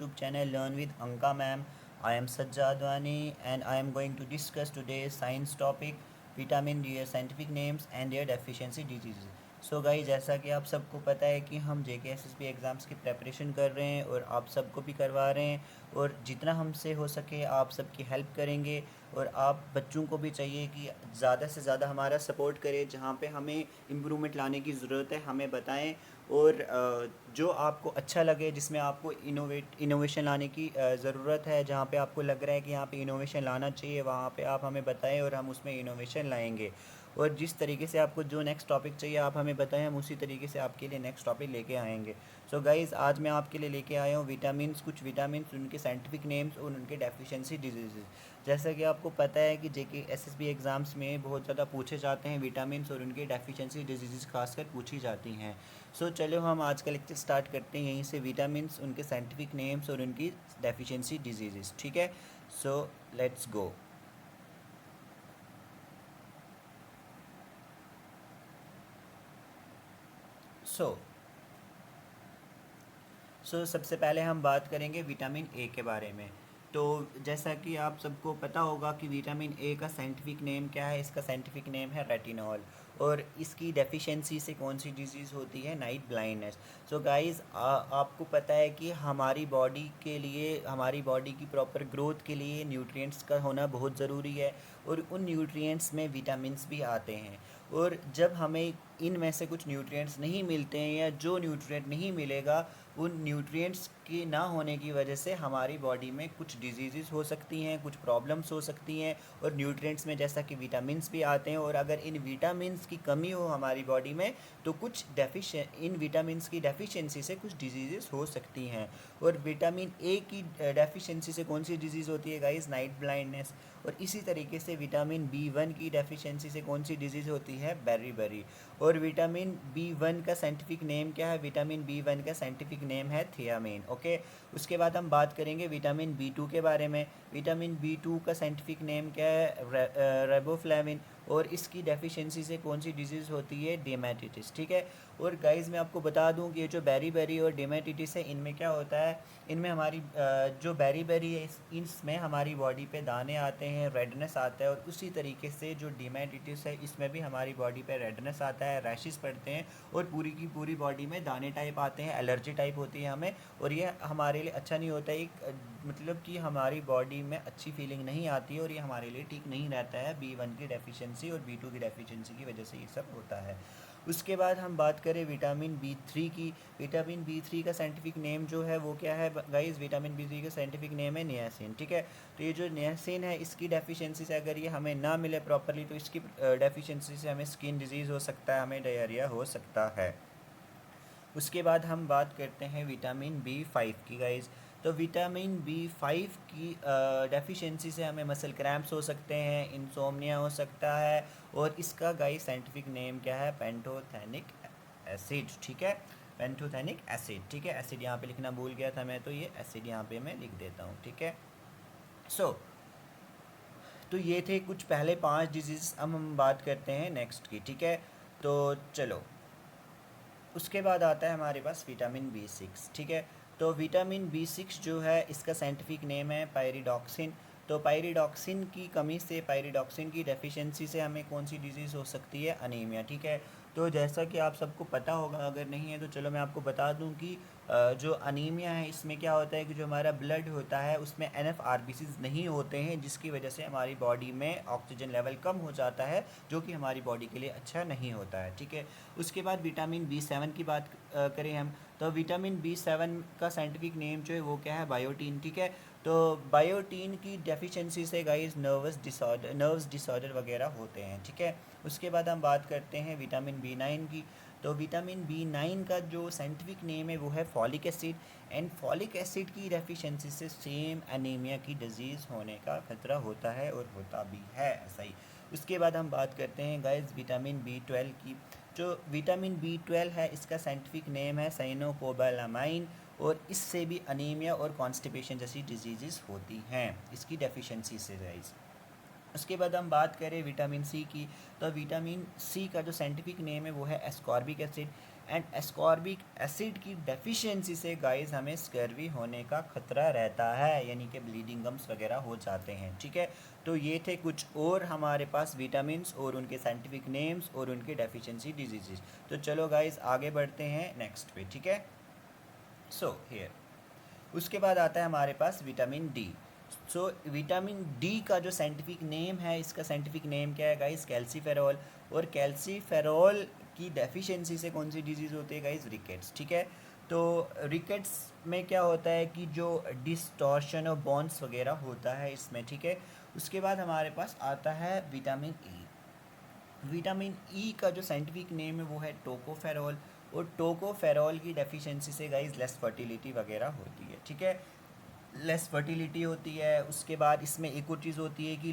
YouTube channel Learn with Anka ma'am. I am Sajjad Wani and I am going to discuss today's science topic vitamin D, scientific names and their deficiency diseases. So guys, जैसा कि आप सबको पता है कि हम JKSSB exams की preparation कर रहे हैं और आप सबको भी करवा रहे हैं, और जितना हमसे हो सके आप सबकी हेल्प करेंगे। और आप बच्चों को भी चाहिए कि ज़्यादा से ज़्यादा हमारा सपोर्ट करें, जहाँ पे हमें इम्प्रूवमेंट लाने की ज़रूरत है हमें बताएं। और जो आपको अच्छा लगे, जिसमें आपको इनोवेशन लाने की ज़रूरत है, जहाँ पे आपको लग रहा है कि यहाँ पे इनोवेशन लाना चाहिए, वहाँ पे आप हमें बताएं और हम उसमें इनोवेशन लाएंगे। और जिस तरीके से आपको जो नेक्स्ट टॉपिक चाहिए आप हमें बताएं, हम उसी तरीके से आपके लिए नेक्स्ट टॉपिक लेके आएंगे। सो गाइज़, आज मैं आपके लिए लेके आया हूँ विटामिन्स, कुछ विटामिन्स, उनके साइंटिफिक नेम्स और उनके डेफिशिएंसी डिजीज़। जैसा कि आपको पता है कि JKSSB एग्ज़ाम्स में बहुत ज़्यादा पूछे जाते हैं विटामिन्स और उनके डेफिशिएंसी डिजीज़ खासकर पूछी जाती हैं। सो चलो हम आज का लेक्चर स्टार्ट करते हैं यहीं से, विटामिन्स, उनके साइंटिफिक नेम्स और उनकी डेफिशिएंसी डिजीज़। ठीक है, सो लेट्स गो। सो सबसे पहले हम बात करेंगे विटामिन ए के बारे में। तो जैसा कि आप सबको पता होगा कि विटामिन ए का साइंटिफिक नेम क्या है, इसका साइंटिफिक नेम है रेटिनॉल। और इसकी डेफिशिएंसी से कौन सी डिजीज़ होती है, नाइट ब्लाइंडनेस। सो गाइस, आपको पता है कि हमारी बॉडी के लिए, हमारी बॉडी की प्रॉपर ग्रोथ के लिए न्यूट्रिएंट्स का होना बहुत ज़रूरी है, और उन न्यूट्रिएंट्स में विटामिन्स भी आते हैं। और जब हमें इनमें से कुछ न्यूट्रिएंट्स नहीं मिलते हैं, या जो न्यूट्रिएंट नहीं मिलेगा, उन न्यूट्रिएंट्स के ना होने की वजह से हमारी बॉडी में कुछ डिजीज़ हो सकती हैं, कुछ प्रॉब्लम्स हो सकती हैं। और न्यूट्रिएंट्स में जैसा कि विटामिन्स भी आते हैं, और अगर इन विटामिन्स की कमी हो हमारी बॉडी में तो कुछ इन विटामिन्स की डेफिशिएंसी से कुछ डिजीज़ हो सकती हैं। और विटामिन ए की डेफिशिएंसी से कौन सी डिजीज़ होती है गाइस, नाइट ब्लाइंडनेस। और इसी तरीके से विटामिन B1 की डेफिशिएंसी से कौन सी डिजीज़ होती है, बेरी। और विटामिन B1 का साइंटिफिक नेम क्या है, विटामिन B1 का साइंटिफिक नेम है थियामिन। ओके, उसके बाद हम बात करेंगे विटामिन B2 के बारे में। विटामिन B2 का साइंटिफिक नेम क्या है, रेबोफ्लेविन। और इसकी डेफिशिएंसी से कौन सी डिजीज़ होती है, डेमेटिटिस। ठीक है। और गाइस, मैं आपको बता दूं कि ये जो बेरी और डेमेटिटिस है, इनमें क्या होता है, इनमें हमारी जो बेरी है, इसमें हमारी बॉडी पे दाने आते हैं, रेडनेस आता है। और उसी तरीके से जो डेमेटिटिस है, इसमें भी हमारी बॉडी पे रेडनेस आता है, रैशेस पड़ते हैं, और पूरी की पूरी बॉडी में दाने टाइप आते हैं, एलर्जी टाइप होती है हमें। और ये हमारे लिए अच्छा नहीं होता है, मतलब कि हमारी बॉडी में अच्छी फीलिंग नहीं आती है, और ये हमारे लिए ठीक नहीं रहता है। B1 की डेफिशिएंसी और B2 की डेफिशिएंसी की वजह से ये सब होता है। उसके बाद हम बात करें विटामिन B3 की। विटामिन B3 का साइंटिफिक नेम जो है वो क्या है गाइस, विटामिन B3 का साइंटिफिक नेम है नियासिन। ठीक है। तो ये जो नियासिन है, इसकी डेफिशिएंसी से अगर ये हमें ना मिले प्रॉपरली, तो इसकी डेफिशिएंसी से हमें स्किन डिजीज़ हो सकता है, हमें डायरिया हो सकता है। उसके बाद हम बात करते हैं विटामिन B5 की गाइस। तो विटामिन B5 की डेफिशिएंसी से हमें मसल क्रैम्प्स हो सकते हैं, इंसोम्निया हो सकता है। और इसका गाइस साइंटिफिक नेम क्या है, पेंटोथेनिक एसिड। ठीक है, पेंटोथेनिक एसिड। ठीक है, एसिड यहाँ पे लिखना भूल गया था मैं, तो ये एसिड यहाँ पे मैं लिख देता हूँ। ठीक है। सो तो ये थे कुछ पहले 5 डिजीज़। अब हम बात करते हैं नेक्स्ट की। ठीक है, तो चलो, उसके बाद आता है हमारे पास विटामिन B6। ठीक है। तो विटामिन B6 जो है, इसका साइंटिफिक नेम है पायरिडॉक्सिन। तो पायरिडॉक्सिन की कमी से, पायरिडॉक्सिन की डेफिशिएंसी से हमें कौन सी डिजीज़ हो सकती है, अनीमिया। ठीक है। तो जैसा कि आप सबको पता होगा, अगर नहीं है तो चलो मैं आपको बता दूं कि जो अनीमिया है, इसमें क्या होता है कि जो हमारा ब्लड होता है उसमें NF RBCs नहीं होते हैं, जिसकी वजह से हमारी बॉडी में ऑक्सीजन लेवल कम हो जाता है, जो कि हमारी बॉडी के लिए अच्छा नहीं होता है। ठीक है। उसके बाद विटामिन B7 की बात करें हम, तो विटामिन B7 का साइंटिफिक नेम जो है वो क्या है, बायोटीन। ठीक है। तो बायोटीन की डेफिशिएंसी से गाइस नर्व्स डिसऑर्डर वगैरह होते हैं। ठीक है। उसके बाद हम बात करते हैं विटामिन B9 की। तो विटामिन B9 का जो साइंटिफिक नेम है वो है folic acid. And folic acid की डेफिशिएंसी से सेम एनीमिया की डिजीज़ होने का खतरा होता है, और होता भी है ऐसा ही। उसके बाद हम बात करते हैं गाइस विटामिन B12 की। जो विटामिन B12 है, इसका साइंटिफिक नेम है साइनोकोबालामाइन। और इससे भी अनीमिया और कॉन्स्टिपेशन जैसी डिजीज़ होती हैं, इसकी डेफिशिएंसी से गाइस। उसके बाद हम बात करें विटामिन C की। तो विटामिन C का जो साइंटिफिक नेम है वो है ascorbic acid. And ascorbic acid की डेफिशिएंसी से गाइस हमें स्कर्वी होने का खतरा रहता है, यानी कि ब्लीडिंग गम्स वगैरह हो जाते हैं। ठीक है, तो ये थे कुछ और हमारे पास विटामिन्स और उनके साइंटिफिक नेम्स और उनके डेफिशिएंसी डिजीज़। तो चलो गाइस आगे बढ़ते हैं नेक्स्ट पे। ठीक है, सो हियर उसके बाद आता है हमारे पास vitamin D. So vitamin D का जो साइंटिफिक नेम है, इसका साइंटिफिक नेम क्या है गाइस? कैल्सीफेरॉल। और कैल्सीफेरॉल की डेफिशिएंसी से कौन सी डिजीज़ होती है गाइस? रिकेट्स। ठीक है, तो रिकेट्स में क्या होता है कि जो डिस्टॉर्शन ऑफ बोन्स वगैरह होता है इसमें। ठीक है, उसके बाद हमारे पास आता है विटामिन ई। विटामिन ई का जो साइंटिफिक नेम है वो है टोकोफेरॉल। और टोकोफेरॉल की डेफिशिएंसी से गाइस लेस फर्टिलिटी वगैरह होती है। ठीक है, लेस फर्टिलिटी होती है। उसके बाद इसमें एक और चीज़ होती है कि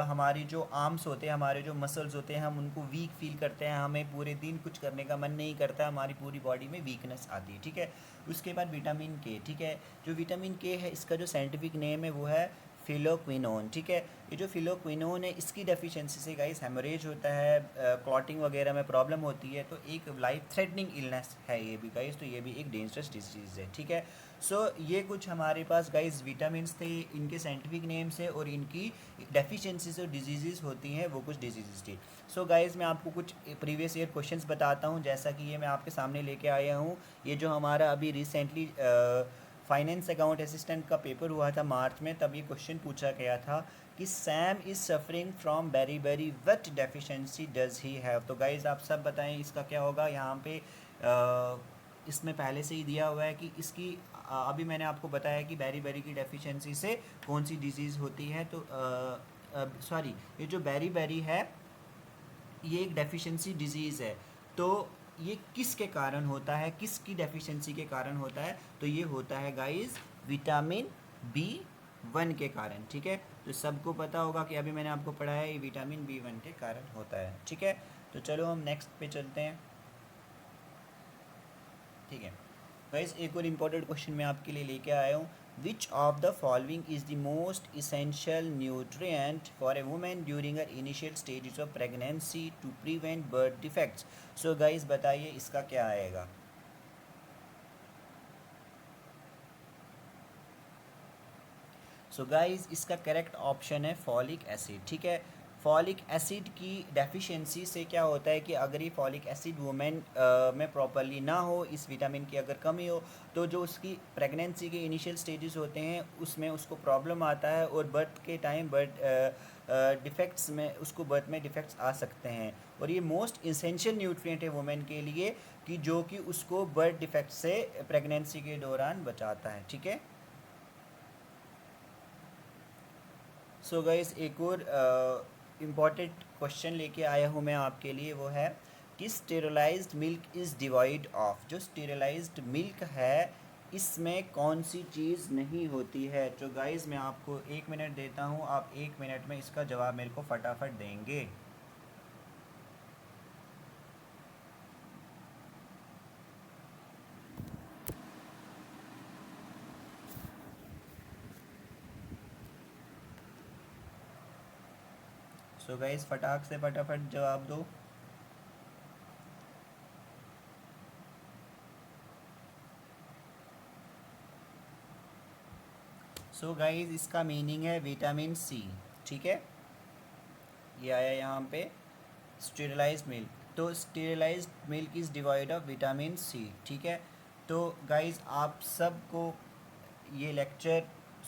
हमारी जो आर्म्स होते हैं, हमारे जो मसल्स होते हैं, हम उनको वीक फील करते हैं, हमें पूरे दिन कुछ करने का मन नहीं करता, हमारी पूरी बॉडी में वीकनेस आती है। ठीक है, उसके बाद विटामिन के। ठीक है, जो विटामिन के है इसका जो साइंटिफिक नेम है वो है फिलोक्विनोन। ठीक है, ये जो फिलोक्विनोन है इसकी डेफिशिएंसी से गाइस हेमोरेज होता है, क्लॉटिंग वगैरह में प्रॉब्लम होती है। तो एक लाइफ थ्रेटनिंग इलनेस है ये भी गाइस, तो ये भी एक डेंजरस डिजीज़ है। ठीक है, सो ये कुछ हमारे पास गाइस विटामिन्स थे, इनके साइंटिफिक नेम्स है और इनकी डेफिशिएंसी जो डिजीज़ होती हैं वो कुछ डिजीज़ थी। सो गाइस मैं आपको कुछ प्रीवियस ईयर क्वेश्चंस बताता हूँ, जैसा कि ये मैं आपके सामने लेके आया हूँ। ये जो हमारा अभी रिसेंटली फाइनेंस अकाउंट असिस्टेंट का पेपर हुआ था मार्च में, तब ये क्वेश्चन पूछा गया था कि Sam is suffering from beriberi what deficiency does he have. तो गाइस आप सब बताएं इसका क्या होगा। यहाँ पे इसमें पहले से ही दिया हुआ है कि इसकी अभी मैंने आपको बताया कि बेरी बेरी की डेफिशिएंसी से कौन सी डिजीज़ होती है। तो सॉरी, ये जो बेरी बेरी है ये एक डेफिशिएंसी डिजीज़ है। तो ये किसके कारण होता है, किसकी डेफिशिएंसी के कारण होता है? तो ये होता है गाइस विटामिन B1 के कारण। ठीक है, तो सबको पता होगा कि अभी मैंने आपको पढ़ाया ये विटामिन B1 के कारण होता है। ठीक है, तो चलो हम नेक्स्ट पे चलते हैं। ठीक है गाइस, एक और इम्पोर्टेंट क्वेश्चन मैं आपके लिए लेके आया हूँ। Which of the following is the most essential nutrient for a women during her initial stages of pregnancy to prevent birth defects. So guys बताइए इसका क्या आएगा। सो गाइस इसका करेक्ट ऑप्शन है फॉलिक एसिड। ठीक है, फॉलिक एसिड की deficiency से क्या होता है कि अगर ये फॉलिक एसिड वुमेन में प्रॉपरली ना हो, इस विटामिन की अगर कमी हो, तो जो उसकी प्रेगनेंसी के इनिशियल स्टेजेस होते हैं उसमें उसको प्रॉब्लम आता है और बर्थ के टाइम बर्थ डिफेक्ट्स में उसको बर्थ में डिफेक्ट्स आ सकते हैं। और ये मोस्ट इसेंशियल न्यूट्रिएंट है वुमेन के लिए कि जो कि उसको बर्थ डिफेक्ट से प्रेगनेंसी के दौरान बचाता है। ठीक है, सो गाइस एक और इम्पॉर्टेंट क्वेश्चन लेके आया हूँ मैं आपके लिए, वो है कि sterilised milk is devoid of. जो स्टेरलाइज्ड मिल्क है इसमें कौन सी चीज़ नहीं होती है? तो गाइस मैं आपको 1 मिनट देता हूँ, आप 1 मिनट में इसका जवाब मेरे को फटाफट देंगे। सो गाइस फटाक से फटाफट जवाब दो। सो गाइस इसका मीनिंग है विटामिन सी। ठीक है, ये आया यहाँ पे स्टेरलाइज्ड मिल्क। तो sterilized milk is devoid of vitamin C. ठीक है, तो गाइस आप सबको ये लेक्चर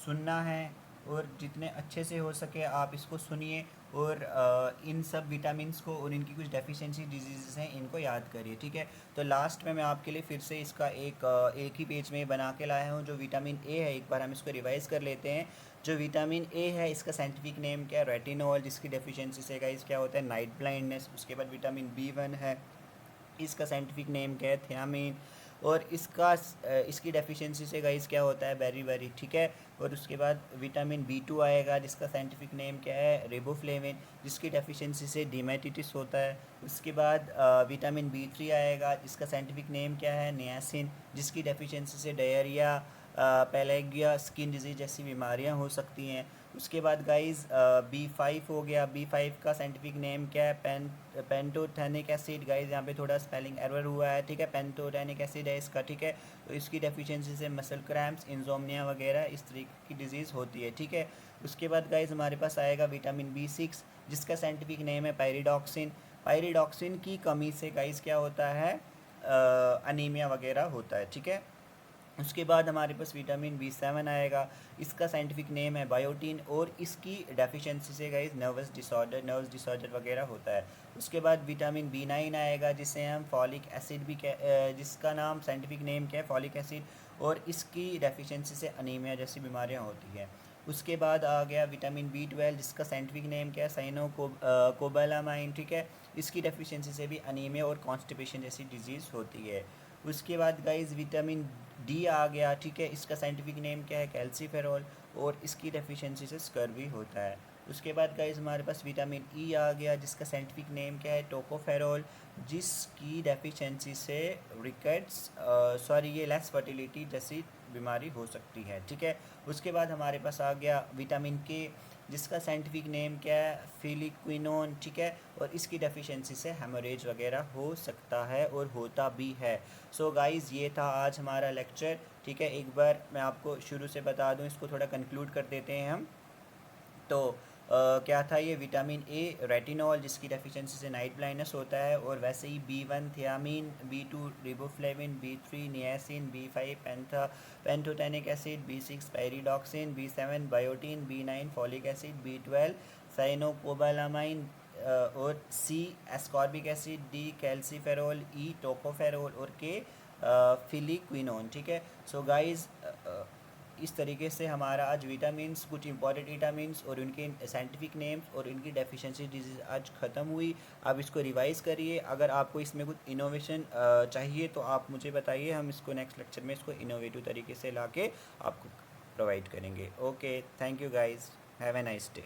सुनना है और जितने अच्छे से हो सके आप इसको सुनिए और इन सब विटामिन्स को और इनकी कुछ डेफिशिएंसी डिजीज़ हैं इनको याद करिए। ठीक है, तो लास्ट में मैं आपके लिए फिर से इसका एक ही पेज में बना के लाया हूँ। जो विटामिन ए है एक बार हम इसको रिवाइज़ कर लेते हैं। जो विटामिन ए है इसका साइंटिफिक नेम क्या है? रेटिनॉल, जिसकी डेफिशिएंसी से गाइस क्या होता है? Night blindness. उसके बाद विटामिन B1 है, इसका साइंटिफिक नेम क्या है? थियामिन। और इसकी डेफिशिएंसी से गाइस क्या होता है? Beriberi. ठीक है, और उसके बाद विटामिन B2 आएगा जिसका साइंटिफिक नेम क्या है? रिबोफ्लेविन, जिसकी डेफिशिएंसी से डिमेटिटिस होता है। उसके बाद विटामिन B3 आएगा जिसका साइंटिफिक नेम क्या है? नियासिन, जिसकी डेफिशिएंसी से डायरिया पेलेगिया स्किन डिजीज जैसी बीमारियां हो सकती हैं। उसके बाद गाइस B5 हो गया। B5 का साइंटिफिक नेम क्या है? Pantothenic acid. गाइस यहाँ पे थोड़ा स्पेलिंग एरर हुआ है, ठीक है, पेंटोथेनिक एसिड है इसका, ठीक है। तो इसकी डेफिशिएंसी से मसल क्रैम्प्स, इंसोम्निया वगैरह इस तरीके की डिजीज़ होती है, ठीक है। उसके बाद गाइस हमारे पास आएगा विटामिन B6, जिसका साइंटिफिक नेम है पायरिडॉक्सिन। पायरिडॉक्सिन की कमी से गाइस क्या होता है? अनीमिया वगैरह होता है, ठीक है। उसके बाद हमारे पास विटामिन B7 आएगा। इसका साइंटिफिक नेम है बायोटीन, और इसकी डेफिशिएंसी से गाइस नर्वस डिसऑर्डर वगैरह होता है। उसके बाद विटामिन B9 आएगा, जिसे हम फॉलिक एसिड भी जिसका नाम साइंटिफिक नेम क्या है? फॉलिक एसिड, और इसकी डेफिशिएंसी से अनीमिया जैसी बीमारियां होती हैं। उसके बाद आ गया विटामिन B12, जिसका साइंटिफिक नेम क्या है? कोबालामाइन, ठीक है। इसकी डेफिशिएंसी से भी अनीमिया और कॉन्स्टिपेशन जैसी डिजीज़ होती है। उसके बाद गाइस विटामिन डी आ गया, ठीक है। इसका साइंटिफिक नेम क्या है? कैल्सीफेरॉल, और इसकी डेफिशिएंसी से स्कर्वी होता है। उसके बाद गाइस हमारे पास विटामिन ई आ गया, जिसका साइंटिफिक नेम क्या है? टोकोफेरॉल, जिसकी डेफिशिएंसी से रिकेट्स ये लेस फर्टिलिटी जैसी बीमारी हो सकती है, ठीक है। उसके बाद हमारे पास आ गया विटामिन के, जिसका साइंटिफिक नेम क्या है? फिलिक्विनोन, ठीक है। और इसकी डेफिशिएंसी से हेमोरेज वगैरह हो सकता है और होता भी है। सो गाइज़ ये था आज हमारा लेक्चर, ठीक है। एक बार मैं आपको शुरू से बता दूं, इसको थोड़ा कंक्लूड कर देते हैं हम। तो क्या था ये? विटामिन ए रेटिनॉल, जिसकी डेफिशिएंसी से नाइट ब्लाइंडनेस होता है। और वैसे ही B1 thiamine, B2 riboflavin, B3 niacin, B5 pantothenic acid, B6 pyridoxine, B7 biotin, B9 folic acid, B12 cyanocobalamin, और C ascorbic acid, D calciferol, E tocopherol, और K phylloquinone, ठीक है। सो गाइज़ इस तरीके से हमारा आज विटामिन्स, कुछ इंपॉर्टेंट विटामिन्स और उनके साइंटिफिक नेम्स और इनकी डेफिशिएंसी डिजीज़ आज ख़त्म हुई। आप इसको रिवाइज़ करिए। अगर आपको इसमें कुछ इनोवेशन चाहिए तो आप मुझे बताइए, हम इसको नेक्स्ट लेक्चर में इसको इनोवेटिव तरीके से लाके आपको प्रोवाइड करेंगे। Okay, thank you guys, have a nice day.